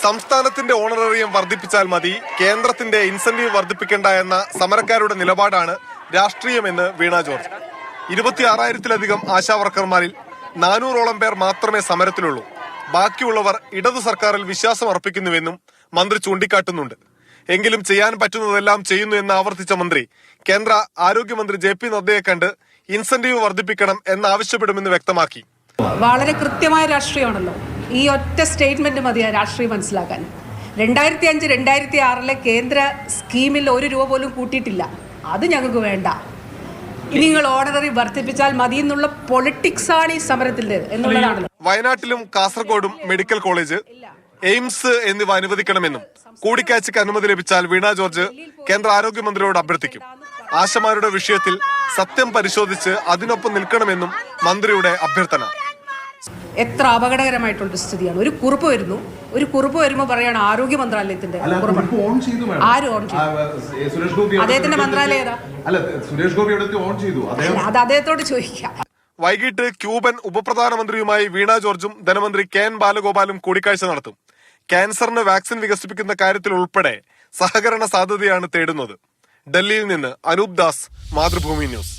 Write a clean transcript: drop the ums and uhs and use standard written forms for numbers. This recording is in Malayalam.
സംസ്ഥാനത്തിന്റെ ഓണറേറിയം വർദ്ധിപ്പിച്ചാൽ മതി, കേന്ദ്രത്തിന്റെ ഇൻസെന്റീവ് വർദ്ധിപ്പിക്കേണ്ട എന്ന സമരക്കാരുടെ നിലപാടാണ് രാഷ്ട്രീയമെന്ന് വീണ ജോർജ്. 26,000-ലധികം ആശാവർക്കർമാരിൽ 400-ഓളം പേർ മാത്രമേ സമരത്തിലുള്ളൂ. ബാക്കിയുള്ളവർ ഇടതു സർക്കാരിൽ വിശ്വാസം അർപ്പിക്കുന്നുവെന്നും മന്ത്രി ചൂണ്ടിക്കാട്ടുന്നുണ്ട്. എങ്കിലും ചെയ്യാൻ പറ്റുന്നതെല്ലാം ചെയ്യുന്നു എന്ന് ആവർത്തിച്ച മന്ത്രി കേന്ദ്ര ആരോഗ്യമന്ത്രി JP നദ്ദയെ കണ്ട് ഇൻസെന്റീവ് വർദ്ധിപ്പിക്കണം എന്നാവശ്യപ്പെടുമെന്ന് വ്യക്തമാക്കി. വളരെ കൃത്യമായ രാഷ്ട്രീയമാണല്ലോ. ഈ ഒറ്റ സ്റ്റേറ്റ്മെന്റ് മതിയാ രാഷ്ട്രീയം മനസ്സിലാക്കാൻ. 2005-2006 കേന്ദ്ര സ്കീമിൽ 1 രൂപ പോലും കൂട്ടിയിട്ടില്ല. അത് ഞങ്ങൾക്ക് വേണ്ട. നിങ്ങൾ ഓർഡിനറി വർദ്ധിപ്പിച്ചാൽ മതി എന്നുള്ള പൊളിറ്റിക്സ് ആണ് ഈ സമരത്തിന്റെ എന്നുള്ളതാണല്ലോ. വയനാട്ടിലും കാസർഗോഡും മെഡിക്കൽ കോളേജ്, എയിംസ് എന്നിവ അനുവദിക്കണമെന്നും കൂടിക്കാഴ്ചയ്ക്ക് അനുമതി ലഭിച്ചാൽ വീണ ജോർജ് കേന്ദ്ര ആരോഗ്യമന്ത്രിയോട് അഭ്യർത്ഥിക്കും. ആശമാരുടെ വിഷയത്തിൽ സത്യം പരിശോധിച്ച് അതിനൊപ്പം നിൽക്കണമെന്നും മന്ത്രിയുടെ അഭ്യർത്ഥന. എത്ര അപകടകരമായിട്ടുള്ള സ്ഥിതിയാണ്. ഒരു കുറിപ്പ് വരുമ്പോൾ പറയാണ് ആരോഗ്യ മന്ത്രാലയത്തിന്റെ. ആര് ഓൺ ചെയ്തു? അദ്ദേഹത്തിന്റെ മന്ത്രാലയം ഏതാ? അത് അദ്ദേഹത്തോട് ചോദിക്കാം. വൈകിട്ട് ക്യൂബൻ ഉപപ്രധാനമന്ത്രിയുമായി വീണ ജോർജും ധനമന്ത്രി KN ബാലഗോപാലും കൂടിക്കാഴ്ച നടത്തും. ക്യാൻസറിന് വാക്സിൻ വികസിപ്പിക്കുന്ന കാര്യത്തിൽ ഉൾപ്പെടെ സഹകരണ സാധ്യതയാണ് തേടുന്നത്. ഡൽഹിയിൽ നിന്ന് അനൂപ് ദാസ്, മാതൃഭൂമി ന്യൂസ്.